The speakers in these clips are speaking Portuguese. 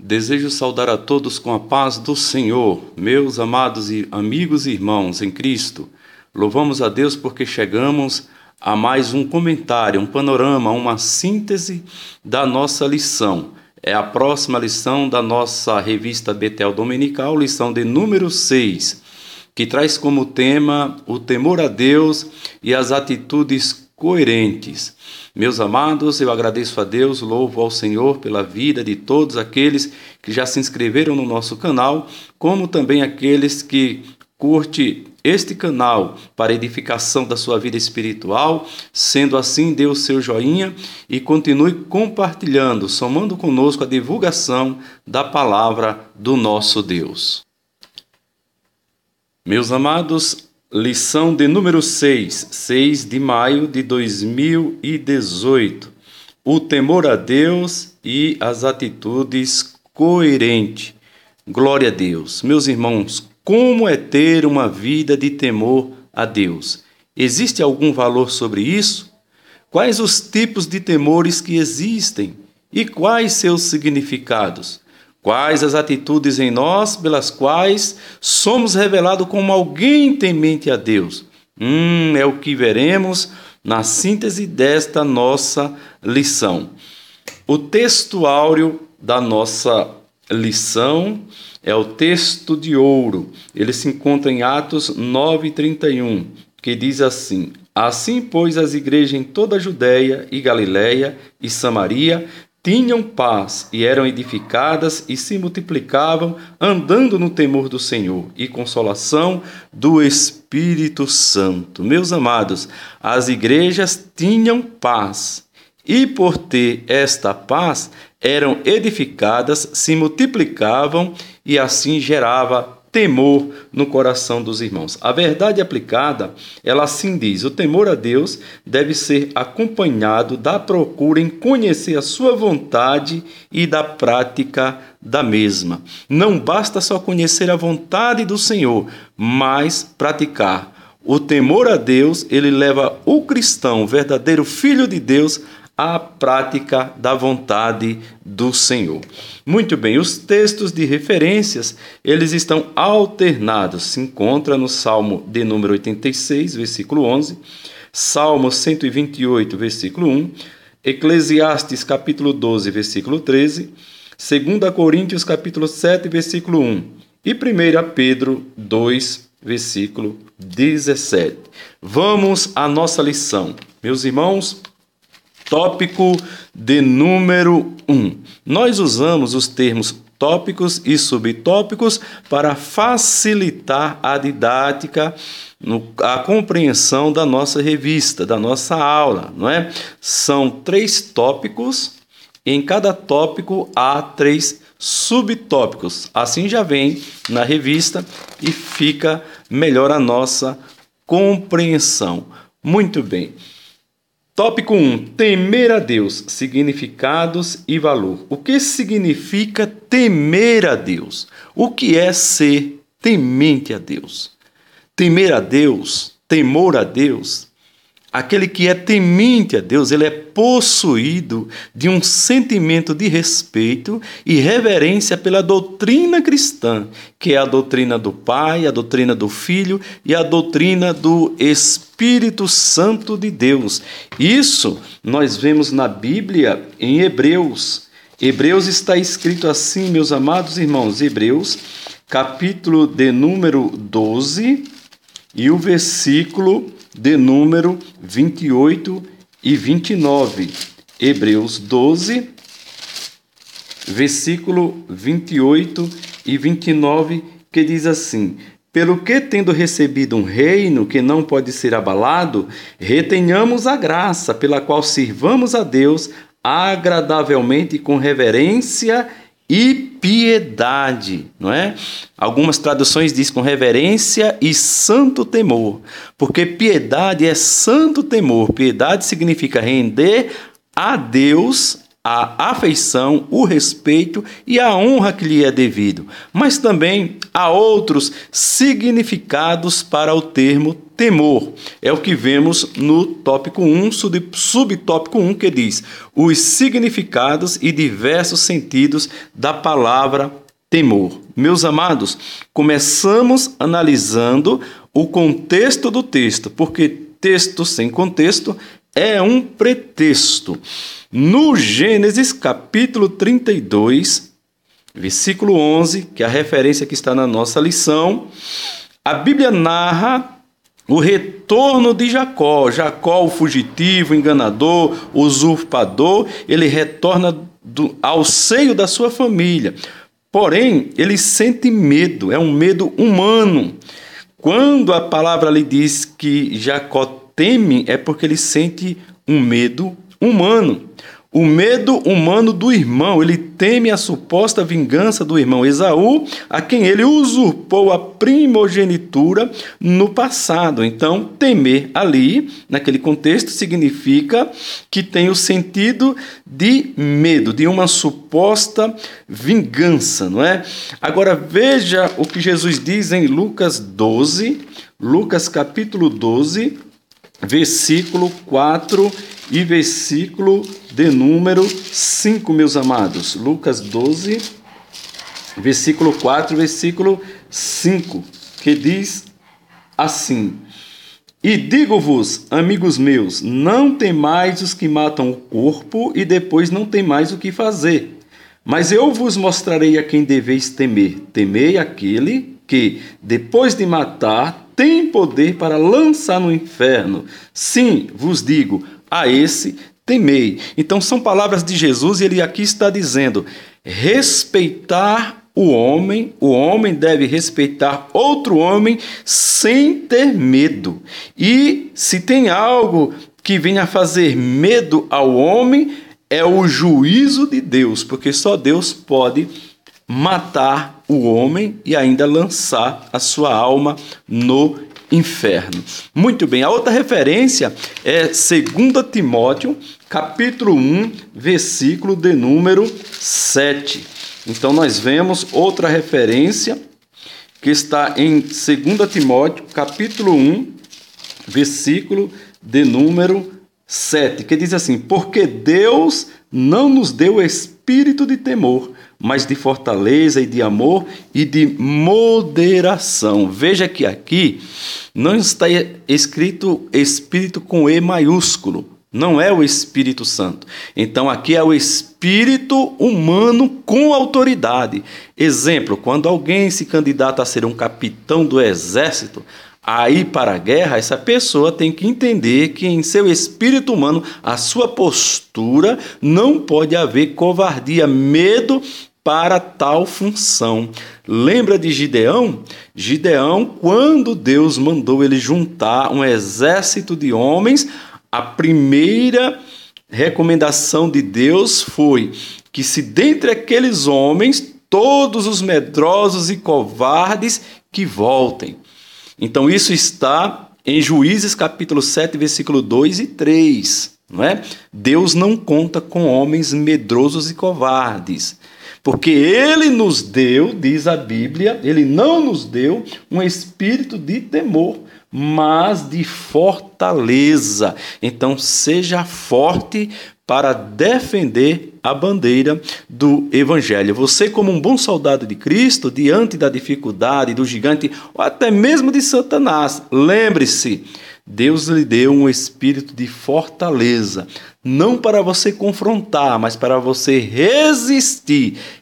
Desejo saudar a todos com a paz do Senhor, meus amados amigos e irmãos em Cristo. Louvamos a Deus porque chegamos a mais um comentário, um panorama, uma síntese da nossa lição. É a próxima lição da nossa revista Betel Dominical, lição de número 6, que traz como tema o temor a Deus e as atitudes coerentes. Meus amados, eu agradeço a Deus, louvo ao Senhor pela vida de todos aqueles que já se inscreveram no nosso canal, como também aqueles que curtem este canal para edificação da sua vida espiritual. Sendo assim, dê o seu joinha e continue compartilhando, somando conosco a divulgação da palavra do nosso Deus. Meus amados, lição de número 6 de maio de 2018. O temor a Deus e as atitudes coerentes. Glória a Deus. Meus irmãos, como é ter uma vida de temor a Deus? Existe algum valor sobre isso? Quais os tipos de temores que existem? E quais seus significados? Quais as atitudes em nós pelas quais somos revelados como alguém temente a Deus? É o que veremos na síntese desta nossa lição. O texto áureo da nossa lição é o texto de ouro. Ele se encontra em Atos 9:31, que diz assim: Assim, pois, as igrejas em toda a Judéia e Galiléia e Samaria tinham paz e eram edificadas e se multiplicavam, andando no temor do Senhor e consolação do Espírito Santo. Meus amados, as igrejas tinham paz e, por ter esta paz, eram edificadas, se multiplicavam e assim gerava temor no coração dos irmãos. A verdade aplicada, ela assim diz: o temor a Deus deve ser acompanhado da procura em conhecer a sua vontade e da prática da mesma. Não basta só conhecer a vontade do Senhor, mas praticar. O temor a Deus, ele leva o cristão, o verdadeiro filho de Deus, a prática da vontade do Senhor. Muito bem, os textos de referências, eles estão alternados. Se encontra no Salmo de número 86, versículo 11, Salmo 128, versículo 1, Eclesiastes, capítulo 12, versículo 13, 2 Coríntios, capítulo 7, versículo 1 e 1 Pedro 2, versículo 17. Vamos à nossa lição. Meus irmãos, tópico de número 1. Nós usamos os termos tópicos e subtópicos para facilitar a didática, a compreensão da nossa revista, da nossa aula, não é? São 3 tópicos, e em cada tópico há 3 subtópicos. Assim já vem na revista e fica melhor a nossa compreensão. Muito bem. Tópico 1. Temer a Deus, significados e valor. O que significa temer a Deus? O que é ser temente a Deus? Temer a Deus, temor a Deus, aquele que é temente a Deus, ele é possuído de um sentimento de respeito e reverência pela doutrina cristã, que é a doutrina do Pai, a doutrina do Filho e a doutrina do Espírito Santo de Deus. Isso nós vemos na Bíblia em Hebreus. Hebreus está escrito assim, meus amados irmãos, Hebreus, capítulo de número 12 e o versículo de número 28 e 29. Hebreus 12, versículo 28 e 29, que diz assim: Pelo que, tendo recebido um reino que não pode ser abalado, retenhamos a graça pela qual sirvamos a Deus agradavelmente com reverência e piedade, não é? Algumas traduções dizem com reverência e santo temor, porque piedade é santo temor. Piedade significa render a Deus a afeição, o respeito e a honra que lhe é devido. Mas também há outros significados para o termo temor. É o que vemos no tópico 1, subtópico 1, que diz: os significados e diversos sentidos da palavra temor. Meus amados, começamos analisando o contexto do texto, porque texto sem contexto é um pretexto. No Gênesis capítulo 32, versículo 11, que é a referência que está na nossa lição, a Bíblia narra o retorno de Jacó. Jacó, o fugitivo, enganador, usurpador, ele retorna ao seio da sua família. Porém, ele sente medo, é um medo humano. Quando a palavra lhe diz que Jacó teme, é porque ele sente um medo humano. O medo humano do irmão, ele teme a suposta vingança do irmão Esaú, a quem ele usurpou a primogenitura no passado. Então, temer ali, naquele contexto, significa que tem o sentido de medo, de uma suposta vingança, não é? Agora, veja o que Jesus diz em Lucas 12, Lucas capítulo 12, versículo 4 e versículo de número 5, meus amados. Lucas 12, versículo 4, versículo 5, que diz assim: e digo-vos, amigos meus, não temais os que matam o corpo e depois não temais o que fazer. Mas eu vos mostrarei a quem deveis temer. Temei aquele que, depois de matar, tem poder para lançar no inferno. Sim, vos digo, a esse temei. Então são palavras de Jesus e ele aqui está dizendo: respeitar o homem deve respeitar outro homem sem ter medo. E se tem algo que venha a fazer medo ao homem, é o juízo de Deus, porque só Deus pode matar o homem e ainda lançar a sua alma no inferno. Muito bem, a outra referência é 2 Timóteo, capítulo 1, versículo de número 7. Então nós vemos outra referência que está em 2 Timóteo, capítulo 1, versículo de número 7, que diz assim: porque Deus não nos deu espírito de temor, mas de fortaleza e de amor e de moderação. Veja que aqui não está escrito Espírito com E maiúsculo, não é o Espírito Santo. Então aqui é o espírito humano com autoridade. Exemplo, quando alguém se candidata a ser um capitão do exército, a ir para a guerra, essa pessoa tem que entender que em seu espírito humano, a sua postura, não pode haver covardia, medo para tal função. Lembra de Gideão? Gideão, quando Deus mandou ele juntar um exército de homens, a primeira recomendação de Deus foi que se dentre aqueles homens, todos os medrosos e covardes que voltem. Então isso está em Juízes capítulo 7, versículo 2 e 3, não é? Deus não conta com homens medrosos e covardes, porque Ele nos deu, diz a Bíblia, Ele não nos deu um espírito de temor, mas de fortaleza. Então seja forte para defender a bandeira do Evangelho. Você, como um bom soldado de Cristo, diante da dificuldade, do gigante, ou até mesmo de Satanás, lembre-se, Deus lhe deu um espírito de fortaleza, não para você confrontar, mas para você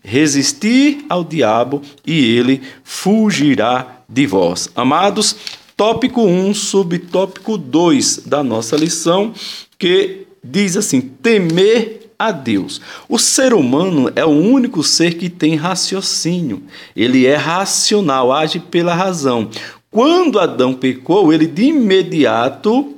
resistir ao diabo e ele fugirá de vós. Amados, tópico 1, subtópico 2 da nossa lição, que diz assim: temer a Deus. O ser humano é o único ser que tem raciocínio. Ele é racional, age pela razão. Quando Adão pecou, ele de imediato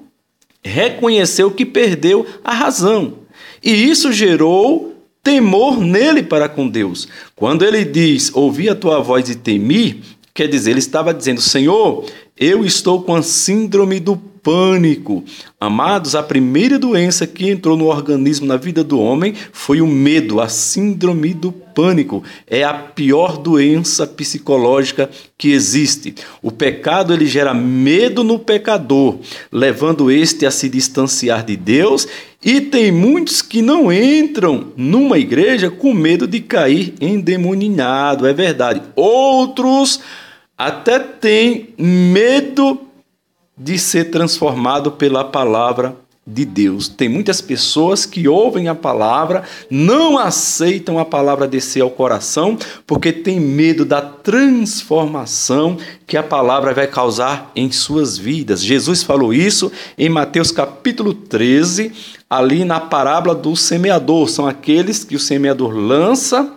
reconheceu que perdeu a razão. E isso gerou temor nele para com Deus. Quando ele diz, ouvi a tua voz e temi, quer dizer, ele estava dizendo, Senhor, eu estou com a síndrome do pânico. Amados, a primeira doença que entrou no organismo, na vida do homem, foi o medo, a síndrome do pânico. É a pior doença psicológica que existe. O pecado, ele gera medo no pecador, levando este a se distanciar de Deus, e tem muitos que não entram numa igreja com medo de cair endemoniado, é verdade. Outros até têm medo de ser transformado pela palavra de Deus. Tem muitas pessoas que ouvem a palavra, não aceitam a palavra descer ao coração, porque tem medo da transformação que a palavra vai causar em suas vidas. Jesus falou isso em Mateus capítulo 13, ali na parábola do semeador. São aqueles que o semeador lança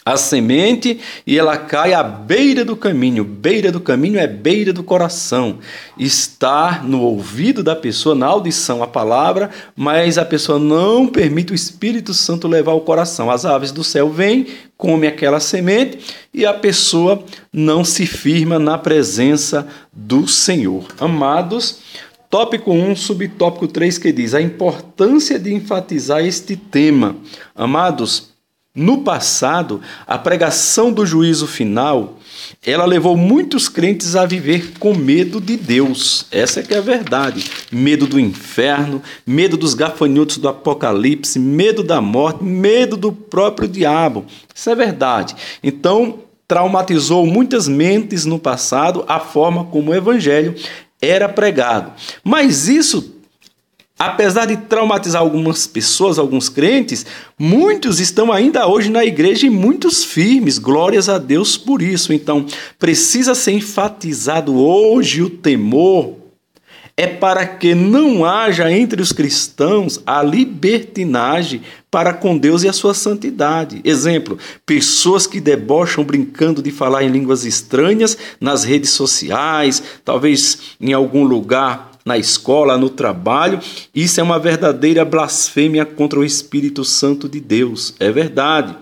a semente e ela cai à beira do caminho. Beira do caminho é beira do coração. Está no ouvido da pessoa, na audição, a palavra, mas a pessoa não permite o Espírito Santo levar o coração. As aves do céu vêm, comem aquela semente e a pessoa não se firma na presença do Senhor. Amados, tópico 1, subtópico 3, que diz a importância de enfatizar este tema. Amados, no passado, a pregação do juízo final, ela levou muitos crentes a viver com medo de Deus. Essa é que é a verdade. Medo do inferno, medo dos gafanhotos do apocalipse, medo da morte, medo do próprio diabo. Isso é verdade. Então, traumatizou muitas mentes no passado a forma como o evangelho era pregado. Mas isso, apesar de traumatizar algumas pessoas, alguns crentes, muitos estão ainda hoje na igreja e muitos firmes, glórias a Deus por isso. Então, precisa ser enfatizado hoje o temor, é para que não haja entre os cristãos a libertinagem para com Deus e a sua santidade. Exemplo, pessoas que debocham brincando de falar em línguas estranhas nas redes sociais, talvez em algum lugar, na escola, no trabalho. Isso é uma verdadeira blasfêmia contra o Espírito Santo de Deus. É verdade.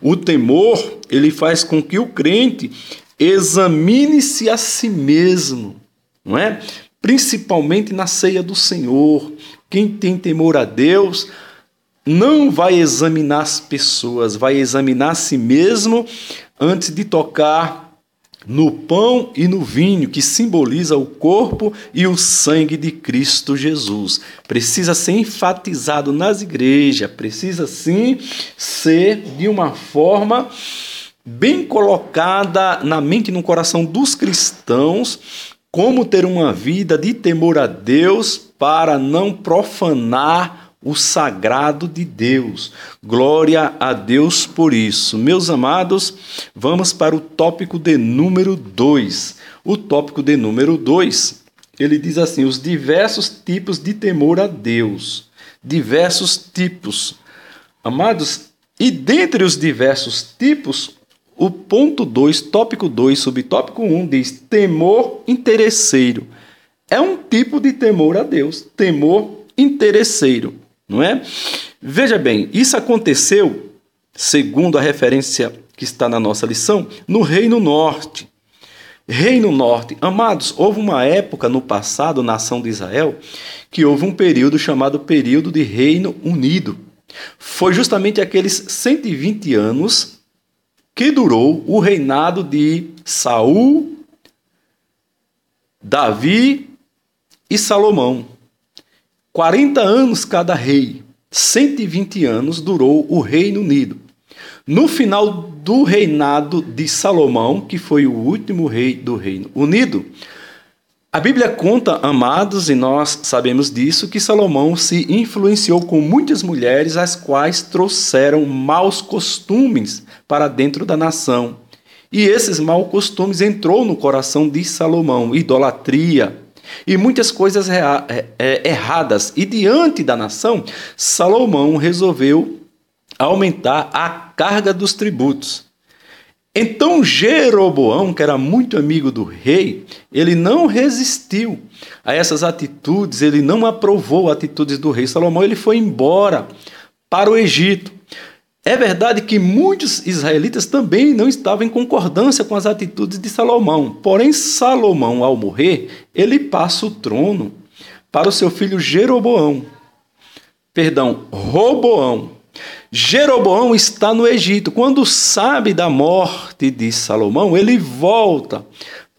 O temor, ele faz com que o crente examine-se a si mesmo, não é? Principalmente na ceia do Senhor. Quem tem temor a Deus não vai examinar as pessoas, vai examinar a si mesmo antes de tocar no pão e no vinho, que simboliza o corpo e o sangue de Cristo Jesus. Precisa ser enfatizado nas igrejas, precisa sim ser de uma forma bem colocada na mente e no coração dos cristãos, como ter uma vida de temor a Deus para não profanar o sagrado de Deus. Glória a Deus por isso. Meus amados, vamos para o tópico de número 2. O tópico de número 2, ele diz assim, os diversos tipos de temor a Deus. Diversos tipos. Amados, e dentre os diversos tipos, o ponto 2, tópico 2, subtópico 1, diz temor interesseiro. É um tipo de temor a Deus, temor interesseiro. Não é? Veja bem, isso aconteceu, segundo a referência que está na nossa lição, no Reino Norte. Reino Norte. Amados, houve uma época no passado, nação de Israel, que houve um período chamado período de Reino Unido. Foi justamente aqueles 120 anos que durou o reinado de Saul, Davi e Salomão. 40 anos cada rei, 120 anos durou o Reino Unido. No final do reinado de Salomão, que foi o último rei do Reino Unido, a Bíblia conta, amados, e nós sabemos disso, que Salomão se influenciou com muitas mulheres, as quais trouxeram maus costumes para dentro da nação. E esses maus costumes entrou no coração de Salomão, idolatria, e muitas coisas erradas. E diante da nação, Salomão resolveu aumentar a carga dos tributos. Então Jeroboão, que era muito amigo do rei, ele não resistiu a essas atitudes, ele não aprovou atitudes do rei Salomão, ele foi embora para o Egito. É verdade que muitos israelitas também não estavam em concordância com as atitudes de Salomão. Porém, Salomão, ao morrer, ele passa o trono para o seu filho Roboão. Jeroboão está no Egito. Quando sabe da morte de Salomão, ele volta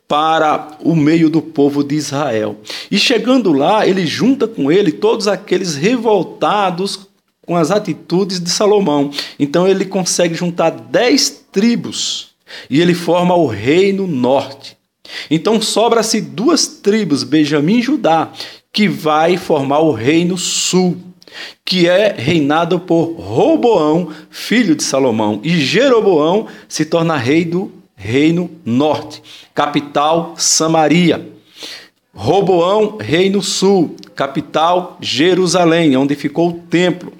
para o meio do povo de Israel. E chegando lá, ele junta com ele todos aqueles revoltados com as atitudes de Salomão. Então ele consegue juntar 10 tribos e ele forma o Reino Norte. Então sobra-se 2 tribos, Benjamim e Judá, que vai formar o Reino Sul, que é reinado por Roboão, filho de Salomão, e Jeroboão se torna rei do Reino Norte, capital Samaria. Roboão, Reino Sul, capital Jerusalém, onde ficou o templo.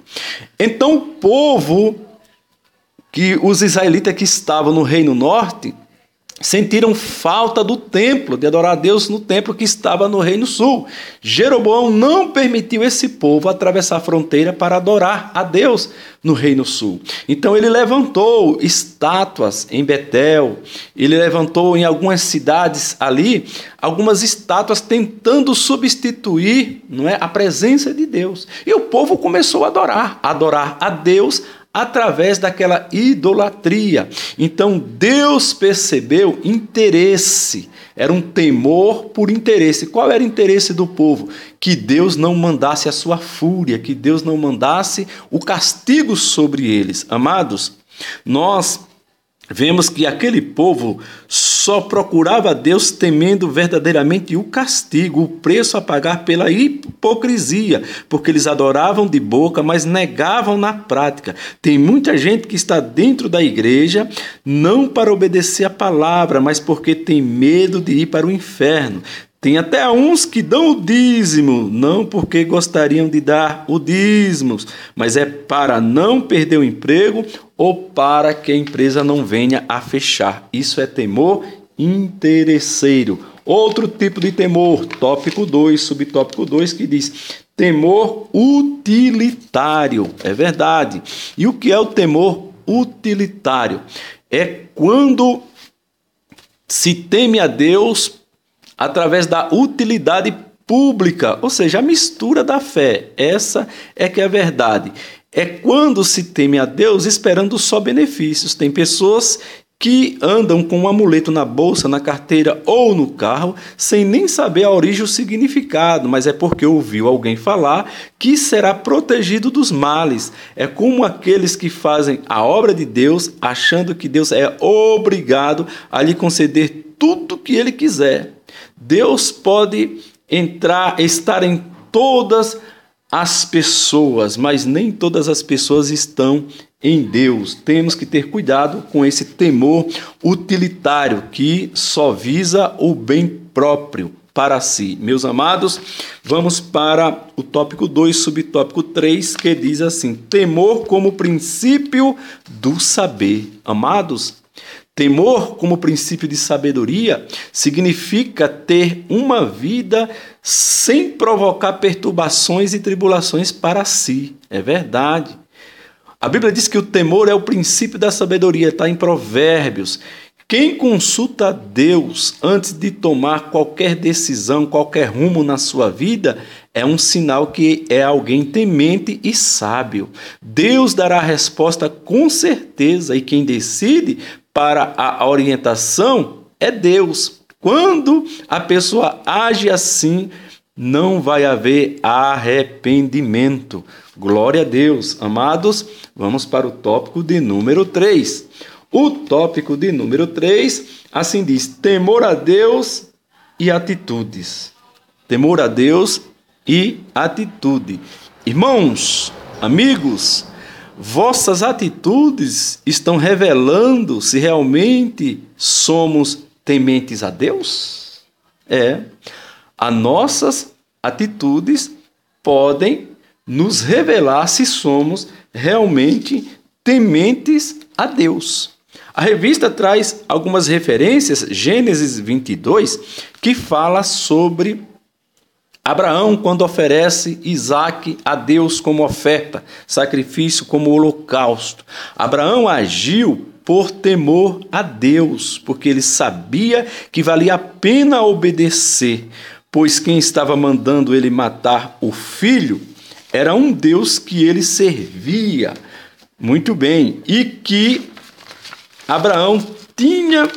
Então o povo, os israelitas que estavam no Reino Norte, sentiram falta do templo, de adorar a Deus no templo que estava no Reino Sul. Jeroboão não permitiu esse povo atravessar a fronteira para adorar a Deus no Reino Sul. Então ele levantou estátuas em Betel, ele levantou em algumas cidades ali, algumas estátuas tentando substituir, não é, a presença de Deus. E o povo começou a adorar a Deus através daquela idolatria. Então Deus percebeu interesse, era um temor por interesse. Qual era o interesse do povo? Que Deus não mandasse a sua fúria, que Deus não mandasse o castigo sobre eles. Amados, nós vemos que aquele povo só procurava Deus temendo verdadeiramente o castigo, o preço a pagar pela hipocrisia, porque eles adoravam de boca, mas negavam na prática. Tem muita gente que está dentro da igreja, não para obedecer a palavra, mas porque tem medo de ir para o inferno. Tem até uns que dão o dízimo, não porque gostariam de dar o dízimo, mas é para não perder o emprego ou para que a empresa não venha a fechar. Isso é temor interesseiro. Outro tipo de temor, tópico 2, subtópico 2, que diz temor utilitário. É verdade. E o que é o temor utilitário? É quando se teme a Deus através da utilidade pública, ou seja, a mistura da fé. Essa é que é a verdade. É quando se teme a Deus esperando só benefícios. Tem pessoas que andam com um amuleto na bolsa, na carteira ou no carro, sem nem saber a origem ou o significado, mas é porque ouviu alguém falar que será protegido dos males. É como aqueles que fazem a obra de Deus, achando que Deus é obrigado a lhe conceder tudo o que ele quiser. Deus pode estar em todas as pessoas, mas nem todas as pessoas estão em Deus. Temos que ter cuidado com esse temor utilitário que só visa o bem próprio para si. Meus amados, vamos para o tópico 2, subtópico 3, que diz assim: temor como princípio do saber. Amados, temor como princípio de sabedoria significa ter uma vida sem provocar perturbações e tribulações para si. É verdade. A Bíblia diz que o temor é o princípio da sabedoria, está em Provérbios. Quem consulta a Deus antes de tomar qualquer decisão, qualquer rumo na sua vida, é um sinal que é alguém temente e sábio. Deus dará a resposta com certeza, e quem decide para a orientação é Deus. Quando a pessoa age assim, não vai haver arrependimento. Glória a Deus. Amados, vamos para o tópico de número 3. O tópico de número 3, assim diz: temor a Deus e atitudes. Temor a Deus e atitude. Irmãos, amigos, vossas atitudes estão revelando se realmente somos tementes a Deus? As nossas atitudes podem nos revelar se somos realmente tementes a Deus. A revista traz algumas referências, Gênesis 22, que fala sobre Abraão quando oferece Isaque a Deus como oferta, sacrifício como holocausto. Abraão agiu por temor a Deus, porque ele sabia que valia a pena obedecer. pois quem estava mandando ele matar o filho era um Deus que ele servia. Muito bem, e que Abraão tinha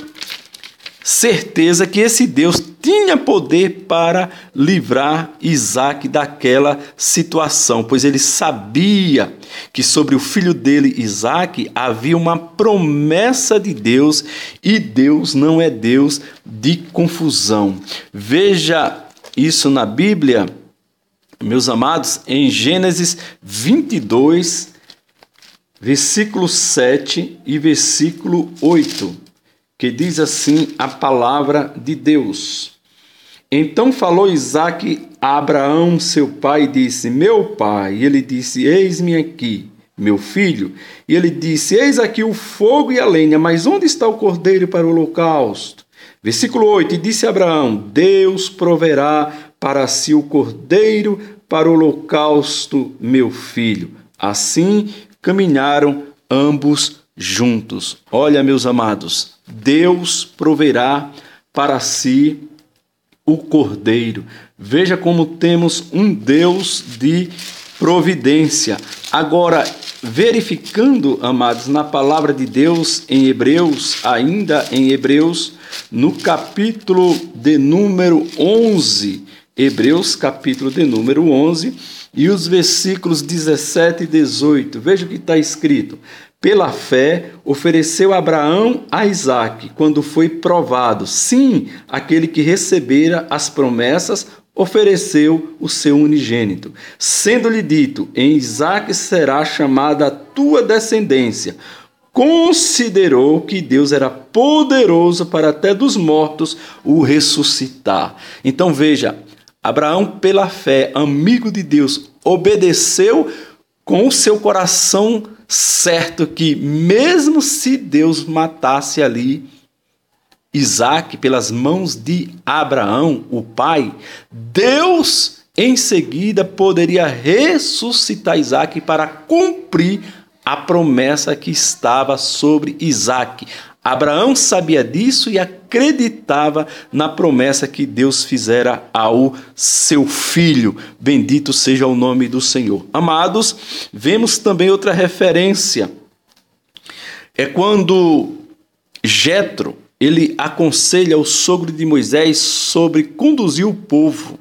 certeza que esse Deus tinha poder para livrar Isaque daquela situação, pois ele sabia que sobre o filho dele, Isaque, havia uma promessa de Deus, e Deus não é Deus de confusão. Veja isso na Bíblia, meus amados, em Gênesis 22, versículo 7 e versículo 8, que diz assim a palavra de Deus. Então falou Isaque a Abraão, seu pai, e disse: meu pai. E ele disse: eis-me aqui, meu filho. E ele disse: eis aqui o fogo e a lenha, mas onde está o cordeiro para o holocausto? Versículo 8, e disse Abraão: Deus proverá para si o cordeiro para o holocausto, meu filho. Assim caminharam ambos juntos. Olha, meus amados, Deus proverá para si o cordeiro. Veja como temos um Deus de providência. Agora, verificando, amados, na palavra de Deus em Hebreus, ainda em Hebreus, no capítulo de número 11, Hebreus, capítulo de número 11, e os versículos 17 e 18. Veja o que está escrito. Pela fé, ofereceu Abraão a Isaque, quando foi provado. Sim, aquele que recebera as promessas, ofereceu o seu unigênito. Sendo-lhe dito: em Isaque será chamada a tua descendência. Considerou que Deus era poderoso para até dos mortos o ressuscitar. Então veja, Abraão, pela fé, amigo de Deus, obedeceu com o seu coração certo que, mesmo se Deus matasse ali Isaque pelas mãos de Abraão, o pai, Deus em seguida poderia ressuscitar Isaque para cumprir a promessa que estava sobre Isaque. Abraão sabia disso e acreditava na promessa que Deus fizera ao seu filho. Bendito seja o nome do Senhor. Amados, vemos também outra referência. É quando Jetro, ele aconselha o sogro de Moisés sobre conduzir o povo.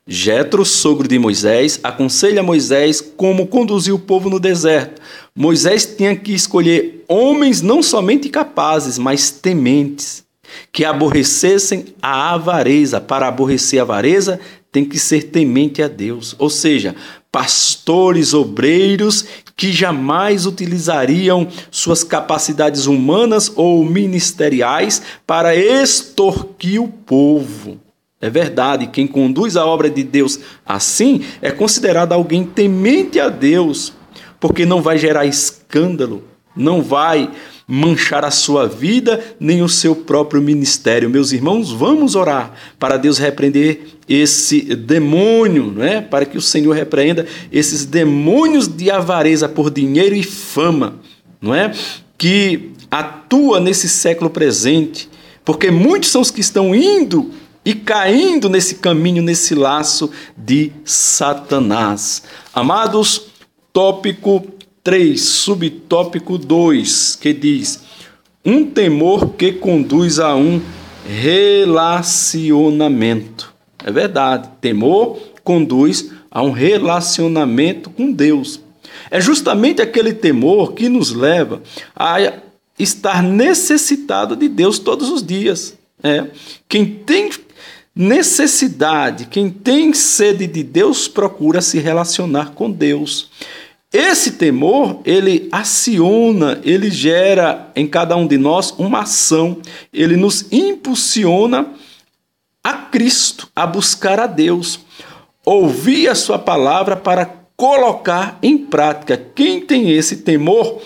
Jetro, sogro de Moisés, aconselha Moisés como conduzir o povo no deserto. Moisés tinha que escolher homens não somente capazes, mas tementes, que aborrecessem a avareza. Para aborrecer a avareza, tem que ser temente a Deus. Ou seja, pastores, obreiros que jamais utilizariam suas capacidades humanas ou ministeriais para extorquir o povo. É verdade, quem conduz a obra de Deus assim é considerado alguém temente a Deus, porque não vai gerar escândalo, não vai manchar a sua vida nem o seu próprio ministério. Meus irmãos, vamos orar para Deus repreender esse demônio, né? Para que o Senhor repreenda esses demônios de avareza por dinheiro e fama, não é? Que atua nesse século presente, porque muitos são os que estão indo e caindo nesse caminho, nesse laço de Satanás. Amados, tópico 3, subtópico 2, que diz: um temor que conduz a um relacionamento. É verdade, temor conduz a um relacionamento com Deus. É justamente aquele temor que nos leva a estar necessitado de Deus todos os dias. Quem tem necessidade, quem tem sede de Deus, procura se relacionar com Deus. Esse temor, ele aciona, ele gera em cada um de nós uma ação, ele nos impulsiona a Cristo, a buscar a Deus, ouvir a sua palavra para colocar em prática. Quem tem esse temor,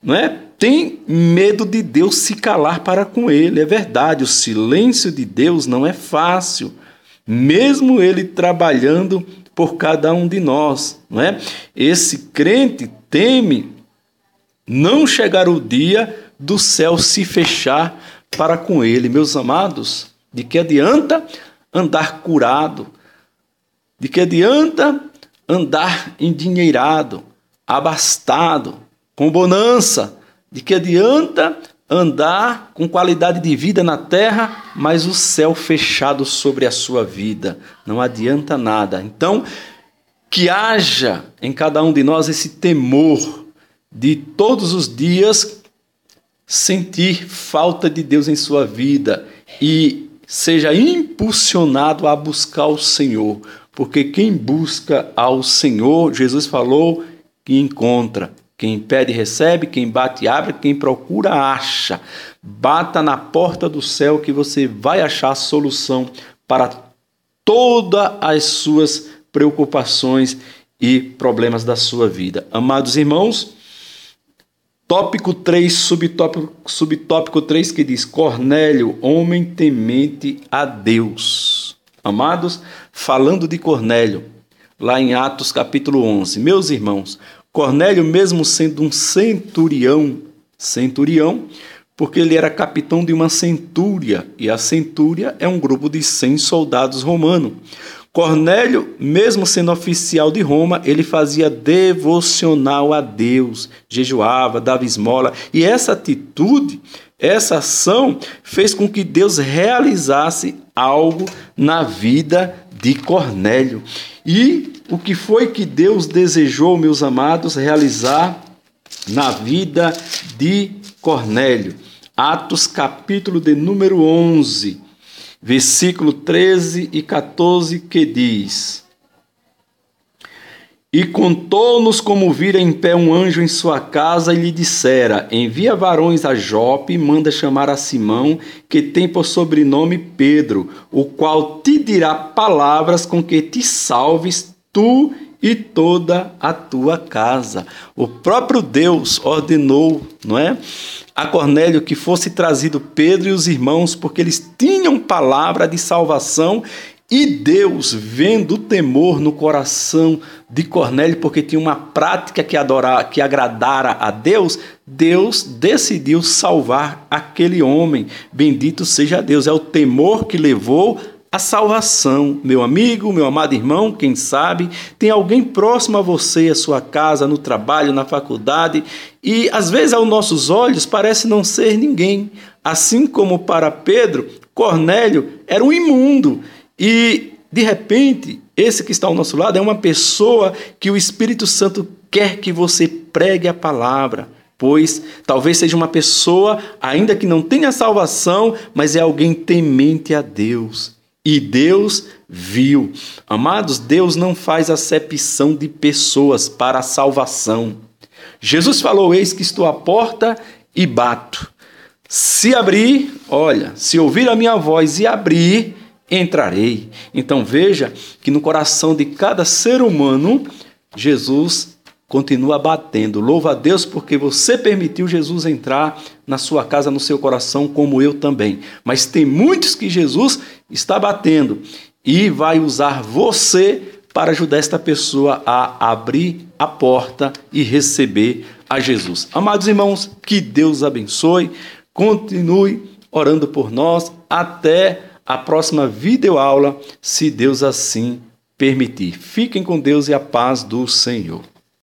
não é? Tem medo de Deus se calar para com ele. É verdade, o silêncio de Deus não é fácil, mesmo ele trabalhando por cada um de nós, não é? Esse crente teme não chegar o dia do céu se fechar para com ele. Meus amados, de que adianta andar curado? De que adianta andar endinheirado, abastado, com bonança? De que adianta andar com qualidade de vida na terra, mas o céu fechado sobre a sua vida? Não adianta nada. Então, que haja em cada um de nós esse temor de todos os dias sentir falta de Deus em sua vida e seja impulsionado a buscar o Senhor, porque quem busca ao Senhor, Jesus falou, que encontra. Quem pede recebe, quem bate abre, quem procura acha. Bata na porta do céu que você vai achar a solução para todas as suas preocupações e problemas da sua vida. Amados irmãos, tópico 3, subtópico 3, que diz: Cornélio, homem temente a Deus. Amados, falando de Cornélio, lá em Atos capítulo 11, meus irmãos, Cornélio, mesmo sendo um centurião, porque ele era capitão de uma centúria, e a centúria é um grupo de 100 soldados romanos. Cornélio, mesmo sendo oficial de Roma, ele fazia devocional a Deus, jejuava, dava esmola, e essa atitude, essa ação, fez com que Deus realizasse algo na vida de Cornélio. E o que foi que Deus desejou, meus amados, realizar na vida de Cornélio? Atos capítulo de número 11, versículo 13 e 14, que diz: E contou-nos como vira em pé um anjo em sua casa e lhe dissera: Envia varões a Jope e manda chamar a Simão, que tem por sobrenome Pedro, o qual te dirá palavras com que te salves tu e toda a tua casa. O próprio Deus ordenou, não é, a Cornélio que fosse trazido Pedro e os irmãos, porque eles tinham palavra de salvação. E Deus, vendo o temor no coração de Cornélio, porque tinha uma prática que agradara a Deus, Deus decidiu salvar aquele homem. Bendito seja Deus. É o temor que levou a salvação. Meu amigo, meu amado irmão, quem sabe tem alguém próximo a você, a sua casa, no trabalho, na faculdade, e às vezes aos nossos olhos parece não ser ninguém. Assim como para Pedro, Cornélio era um imundo. E, de repente, esse que está ao nosso lado é uma pessoa que o Espírito Santo quer que você pregue a palavra, pois talvez seja uma pessoa, ainda que não tenha salvação, mas é alguém temente a Deus. E Deus viu. Amados, Deus não faz acepção de pessoas para a salvação. Jesus falou: Eis que estou à porta e bato. Se abrir, olha, se ouvir a minha voz e abrir, entrarei. Então veja que no coração de cada ser humano, Jesus continua batendo. Louva a Deus porque você permitiu Jesus entrar na sua casa, no seu coração, como eu também. Mas tem muitos que Jesus está batendo e vai usar você para ajudar esta pessoa a abrir a porta e receber a Jesus. Amados irmãos, que Deus abençoe. Continue orando por nós até a próxima videoaula, se Deus assim permitir. Fiquem com Deus e a paz do Senhor.